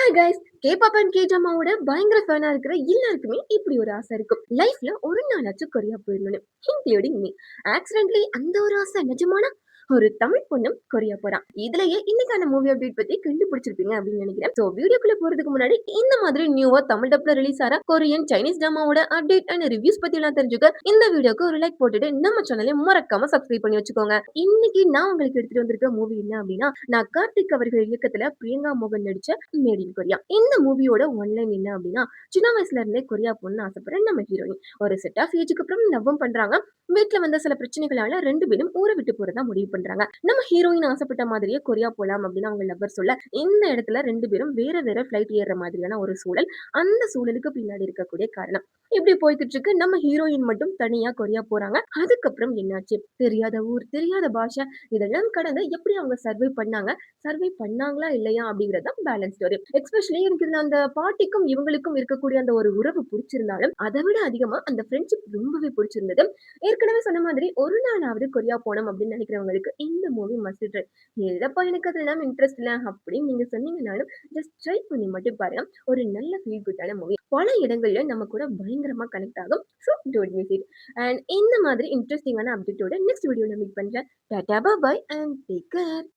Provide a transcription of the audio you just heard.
Hi guys, kebab and கேட்ராமாவோட பயங்கர ஃபேனா இருக்கிற எல்லாருக்குமே இப்படி ஒரு ஆசை இருக்கும். லைஃப்ல ஒரு நாளாச்சும் கொரியா போயிடணும், இன்க்ளூடிங் மீ. ஆக்சிடென்ட்லி அந்த ஒரு ஆசை நிஜமானா ஒரு தமிழ் பொண்ணும் கொரியா போறான். இதுலயே இன்னைக்கான மூவி அப்டேட் பத்தி கண்டுபிடிச்சிருப்பீங்க அப்படின்னு நினைக்கிறேன். சோ வீடியோக்குள்ள போறதுக்கு முன்னாடி இந்த மாதிரி நியூவா தமிழ் டப்ல ரிலீஸ் ஆற கொரியன் சைனீஸ் டிராமாவோட அப்டேட் அண்ட் ரிவ்யூஸ் பத்தி எல்லாம் தெரிஞ்சுக்க இந்த வீடியோக்கு ஒரு லைக் போட்டுட்டு நம்ம சேனலை மறக்காம சப்ஸ்கிரைப் பண்ணி வச்சுக்கோங்க. இன்னைக்கு நான் உங்களுக்கு எடுத்துட்டு வந்திருக்க மூவி என்ன அப்படின்னா, நான் கார்த்திக் அவர்கள் இயக்கத்துல பிரியங்கா மோகன் நடிச்ச மேட் இன் கொரியா. இந்த மூவியோட ஒன்லைன் என்ன அப்படின்னா, சின்ன வயசுல இருந்தே கொரியா போகணும்னு ஆசைப்படுற நம்ம ஹீரோயின் ஒரு செட் ஆஃப் ஏஜுக்கு அப்புறம் லவ்வும் பண்றாங்க. வீட்டுல வந்த சில பிரச்சனைகளால 2 பேரும் ஊரை விட்டு போறதா முடிவு பண்றாங்க. நம்ம ஹீரோயின் ஆசைப்பட்ட மாதிரியே கொரியா போலாம் அப்படின்னு அவங்க லவ்வர் சொல்ல, இந்த இடத்துல 2 பேரும் வேற வேற ஃபிளைட் ஏறுற மாதிரியான ஒரு சூழல். அந்த சூழலுக்கு பின்னாடி இருக்கக்கூடிய காரணம் இப்படி போய்கிட்டு இருக்கு. நம்ம ஹீரோயின் மட்டும் தனியா கொரியா போறாங்க. அதுக்கப்புறம் என்னாச்சு, தெரியாத ஊர், தெரியாத பாஷை, இதெல்லாம் கடந்து எப்படி அவங்க சர்வை பண்ணாங்க, சர்வை பண்ணாங்களா இல்லையா அப்படிங்கறது பேலன்ஸ் ஸ்டோரி. எஸ்பெஷலி எனக்கு இதுல அந்த பாட்டிக்கும் இவங்களுக்கும் இருக்கக்கூடிய அந்த ஒரு உறவு பிடிச்சிருந்தாலும் அதை விட அதிகமா அந்த ஃப்ரெண்ட்ஷிப் ரொம்பவே பிடிச்சிருந்தது. ஏற்கனவே சொன்ன மாதிரி ஒரு நாளாவது கொரியா போகணும் அப்படின்னு நினைக்கிறவங்களுக்கு இந்த மூவி மஸ்ட் ட்ரை. இல்லப்பா எனக்கு அதெல்லாம் இன்ட்ரெஸ்ட் இல்லை அப்படின்னு நீங்க சொன்னீங்கன்னாலும் ஜஸ்ட் ட்ரை பண்ணி மட்டும் பாருங்க. ஒரு நல்ல ஃபீல் குட்டான மூவி, பல இடங்கள்ல நம்ம கூட பயங்கரமா கனெக்ட் ஆகும். So don't miss it. And இந்த மாதிரி இன்ட்ரெஸ்டிங்கான அப்டேட்டோட நெக்ஸ்ட் வீடியோல மீட் பண்றேன். டாடா பாய் அண்ட் டேக் கேர்.